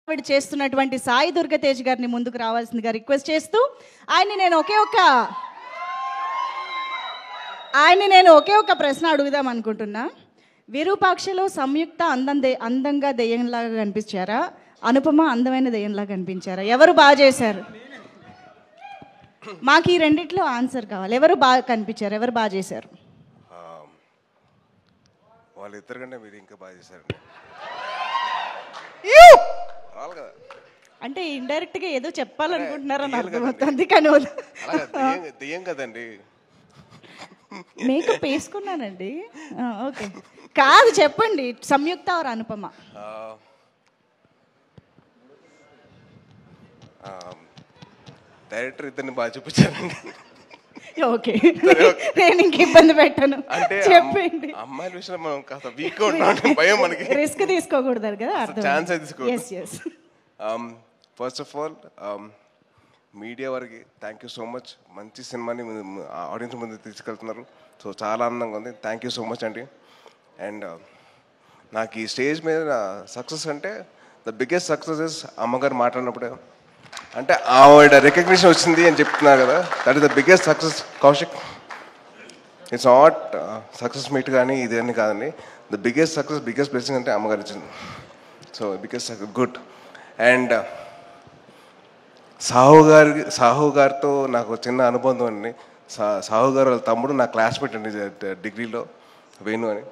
ఆవిడ చేస్తున్నటువంటి సాయి దుర్గతేజ్ గారిని ముందుకు రావాల్సిందిగా రిక్వెస్ట్ చేస్తూ ఆయన్ని నేను ఒకే ఒక ప్రశ్న అడుగుదాం అనుకుంటున్నా. విరూపాక్షలో సంయుక్త అందంగా దెయ్యంలాగా కనిపించారా, అనుపమ అందమైన దెయ్యంలాగా కనిపించారా? ఎవరు బాగా చేశారు? మాకు ఈ రెండిట్లో ఆన్సర్ కావాలి. ఎవరు బాగా కనిపించారు, ఎవరు బాగా చేశారు? వాళ్ళిద్దరు కంటే మీరు ఇంకా బాగా చేశారు. అంటే ఇండైరెక్ట్ గా ఏదో చెప్పాలనుకుంటున్నారని అర్థమవుతుంది. కానీ దెయ్యం కదండి, మేకప్ వేసుకున్నానండి. ఓకే, కాదు చెప్పండి, సంయుక్త ఆర్ అనుపమ? డైరెక్టర్ ఇద్దరిని బాగా చూపించారండి. ఓకే, నేను ఇంక ఇబ్బంది పెట్టను, అంటే చెప్పండి. అమ్మాయిల విషయంలో మనం కాస్త వీక్ ఉంటాం, భయం మనకి, రిస్క్ తీసుకోకూడదు కదా, ఛాన్స్ తీసుకోకూడదు. ఫస్ట్ ఆఫ్ ఆల్ మీడియా వారికి థ్యాంక్ యూ సో మచ్. మంచి సినిమాని ఆడియన్స్ ముందు తీసుకెళ్తున్నారు. సో చాలా ఆనందంగా ఉంది. థ్యాంక్ యూ సో మచ్ అండి. అండ్ నాకు ఈ స్టేజ్ మీద సక్సెస్ అంటే ద బిగ్గెస్ట్ సక్సెస్ ఇస్ అమ్మగారు మాట్లాడినప్పుడే, అంటే ఆవిడ రికగ్నిషన్ వచ్చింది అని చెప్తున్నారు కదా, that is the biggest success Kaushik. It's not success meet కానీ ఇది అని కాదండి. The biggest success, biggest blessing అంటే అమ్మగారు ఇచ్చింది. So biggest good. And Sahu గారితో నాకు చిన్న అనుబంధం అండి. సాహు గారు వాళ్ళ తమ్ముడు నా క్లాస్మేట్ అండి డిగ్రీలో, వేణు అని.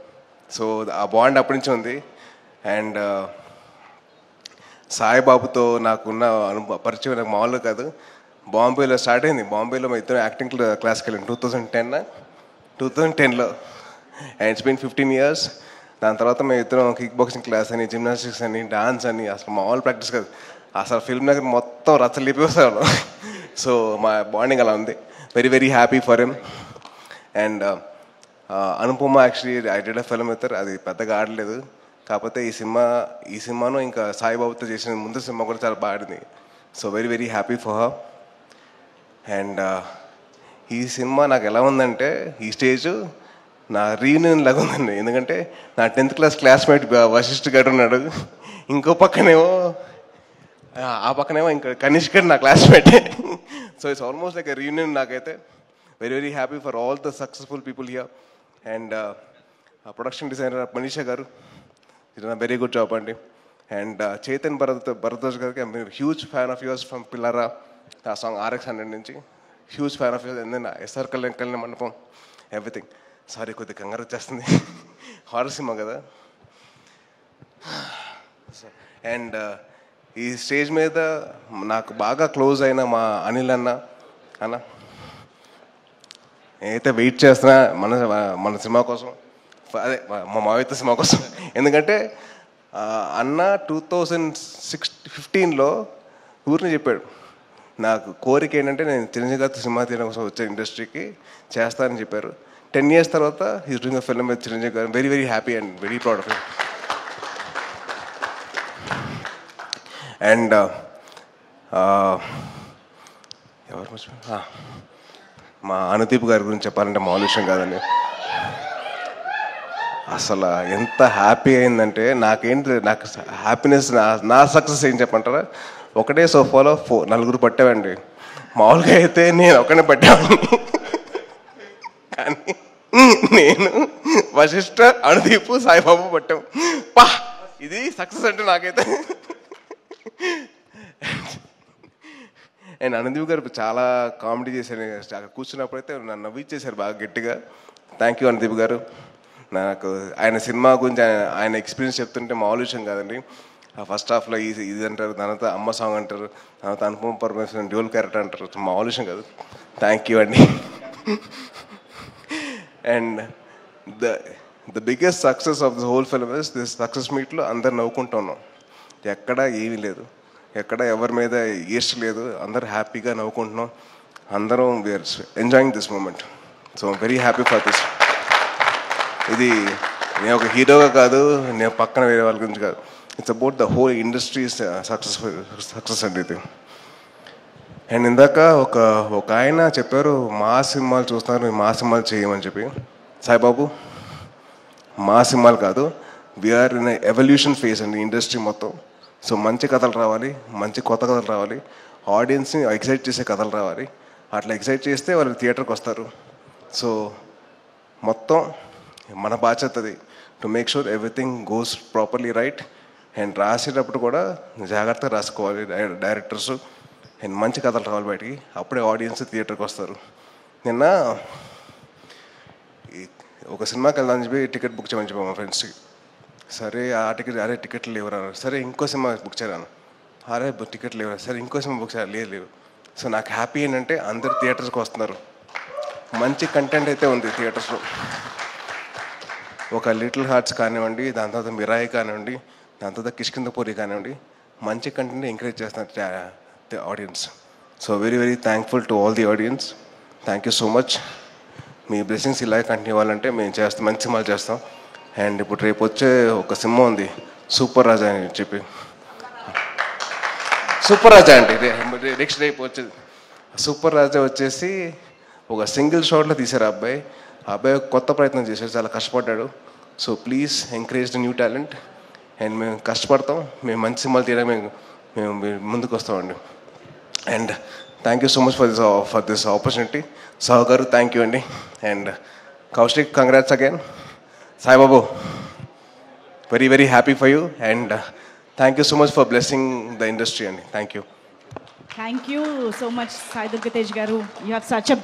సో ఆ బాండ్ అప్పటి నుంచి ఉంది. అండ్ సాయిబాబుతో నాకున్న పరిచయం నాకు మామూలుగా కాదు. బాంబేలో స్టార్ట్ అయింది. బాంబేలో మా ఇద్దరు యాక్టింగ్ క్లాస్కి వెళ్ళాను 2010లో. And it's been 15 years. దాని తర్వాత మేము ఇద్దరం కిక్ బాక్సింగ్ క్లాస్ అని, జిమ్నాస్టిక్స్ అని, డాన్స్ అని, అసలు మామూలు ప్రాక్టీస్ కాదు. అసలు ఫిల్మ్ నగర్ మొత్తం రచ్చలిపిస్తాను. సో మా బాండింగ్ అలా ఉంది. Very very happy for him. And Anupama actually I did a film with her. అది పెద్దగా ఆడలేదు, కాకపోతే ఈ సినిమాను ఇంకా సాయిబాబుతో చేసిన ముందు సినిమా కూడా చాలా బాగా ఆడింది. So very very happy for her. And ఈ సినిమా నాకు ఎలా ఉందంటే, ఈ స్టేజ్ నా రీయూనియన్ లాగా ఉందండి. ఎందుకంటే నా 10th class క్లాస్మేట్ వశిష్ఠ గారు ఉన్నాడు, ఇంకో పక్కనేమో ఇంకా కనిష్క్ గారు నా క్లాస్మేటే. So it's almost like a reunion నాకైతే. Very very happy for all the successful people here. And production designer Manisha గారు, ఇది వెరీ గుడ్ జాబ్ అండి. అండ్ చైతన్ భరద్వాజ్ గారికి I'm huge fan of yours from Pillaraa, ఆ సాంగ్ RX100 నుంచి huge fan of yours. And then SR Kalyana Mandapam, everything. Sorry కొద్దిగా కంగారు వచ్చేస్తుంది, horror సినిమా కదా. అండ్ ఈ స్టేజ్ మీద నాకు బాగా క్లోజ్ అయిన మా అనిల్ అన్న నేనైతే వెయిట్ చేస్తున్నా మన సినిమా కోసం, అదే మా మావిత సినిమా కోసం. ఎందుకంటే అన్న 2015లో ఊరిని చెప్పాడు, నాకు కోరిక ఏంటంటే నేను చిరంజీవి గారితో సినిమా తీయడం కోసం వచ్చే ఇండస్ట్రీకి చేస్తానని చెప్పారు. 10 years తర్వాత he's doing a film with Chiranjeevi గారు. Very very happy and very proud of him. And ఎవరు మర్చిపోయారు, మా అనుదీప్ గారి గురించి చెప్పాలంటే మామూలు విషయం కాదండి. అసలు ఎంత హ్యాపీ అయిందంటే, నాకు హ్యాపీనెస్, నా సక్సెస్ ఏం చెప్పంటారా, ఒకటే సోఫాలో 4 పట్టామండి. మామూలుగా అయితే నేను ఒకనే పట్టాను, కానీ నేను వశిష్ఠ, అనుదీప్, సాయిబాబు పట్టాం. ఇది సక్సెస్ అంటే నాకైతే. అండ్ అనుదీప్ గారు చాలా కామెడీ చేశారు. కూర్చున్నప్పుడైతే నన్ను నవ్విచ్చేశారు బాగా గట్టిగా. థ్యాంక్ యూ అనుదీప్ గారు. నాకు ఆయన సినిమా గురించి ఆయన ఎక్స్పీరియన్స్ చెప్తుంటే మామూలు విషయం కాదండి. ఫస్ట్ హాఫ్లో ఇది అంటారు, తర్వాత అమ్మ సాంగ్ అంటారు, తర్వాత అనుపమ పరమేశ్వరన్ డ్యూల్ క్యారెక్టర్ అంటారు. మామూలు విషయం కాదు. థ్యాంక్ యూ అండి. And the biggest success of the whole film is this success మీట్లో అందరు నవ్వుకుంటూ ఉన్నాం. ఎక్కడ ఏమీ లేదు, ఎక్కడ ఎవరి మీద ఈర్ష లేదు, అందరు హ్యాపీగా నవ్వుకుంటున్నాం. అందరం we are enjoying this moment. So very happy for this. ఇది నేను ఒక హీరోగా కాదు, నేను పక్కన వేరే వాళ్ళ గురించి కాదు, it's about the whole industry success అండి ఇది. అండ్ ఇందాక ఒక ఆయన చెప్పారు, మా సినిమాలు చూస్తున్నారు, మా సినిమాలు చేయమని చెప్పి. సాయిబాబు, మా సినిమాలు కాదు, వీఆర్ ఇన్ ఎవల్యూషన్ ఫేజ్ అండి ఇండస్ట్రీ మొత్తం. సో మంచి కథలు రావాలి, మంచి కొత్త కథలు రావాలి, ఆడియన్స్ని ఎక్సైట్ చేసే కథలు రావాలి. అట్లా ఎక్సైట్ చేస్తే వాళ్ళు థియేటర్కి వస్తారు. సో మొత్తం మన బాధ్యత అది, to make sure everything goes properly right. And రాసేటప్పుడు కూడా జాగ్రత్తగా రాసుకోవాలి డైరెక్టర్స్. అండ్ మంచి కథలు రావాలి బయటికి, అప్పుడే ఆడియన్స్ థియేటర్కి వస్తారు. నిన్న ఒక సినిమాకి వెళ్దామని చెప్పి టికెట్ బుక్ చేయమని చెప్పాను మా ఫ్రెండ్స్కి. సరే ఆ టికెట్, అరే టికెట్లు లేవురా, సరే ఇంకో సినిమా బుక్ చేయరాను, అరే టికెట్లు లేవురా, సరే ఇంకో సినిమా బుక్ చేయాలి, లేవు. సో నాకు హ్యాపీ ఏంటంటే అందరు థియేటర్స్కి వస్తున్నారు, మంచి కంటెంట్ అయితే ఉంది థియేటర్స్లో. ఒక లిటిల్ హార్ట్స్ కానివ్వండి, దాని తర్వాత మిరాయి కానివ్వండి, దాని తర్వాత కిష్కిందపూరి కానివ్వండి, మంచి కంటెంట్ ఎంకరేజ్ చేస్తున్నారు audience. So very very thankful to all the audience. Thank you so much. Me blessings ఇలాగే కంటిన్యూ అవ్వాలంటే మేము చేస్తాం, మంచి సినిమాలు చేస్తాం. అండ్ ఇప్పుడు రేపు వచ్చే ఒక సినిమా ఉంది సూపర్ రాజా అని చెప్పి, సూపర్ రాజా అండి నెక్స్ట్ రేపు వచ్చేది సూపర్ రాజా వచ్చేసి ఒక సింగిల్ షాట్లో తీశారు ఆ అబ్బాయి ఒక కొత్త ప్రయత్నం చేశాడు, చాలా కష్టపడ్డాడు. So please encourage the new talent. And మేము కష్టపడతాం, మేము మంచి సినిమాలు తీయడానికి మేము ముందుకు వస్తామండి. And thank you so much for this opportunity. Sahu గారు థ్యాంక్ యూ అండి. And Kaushik congrats again. Saibabu very very happy for you. And thank you so much for blessing the industry అండి. Thank you. Thank you so much Sai Durgatej గారు. You have such a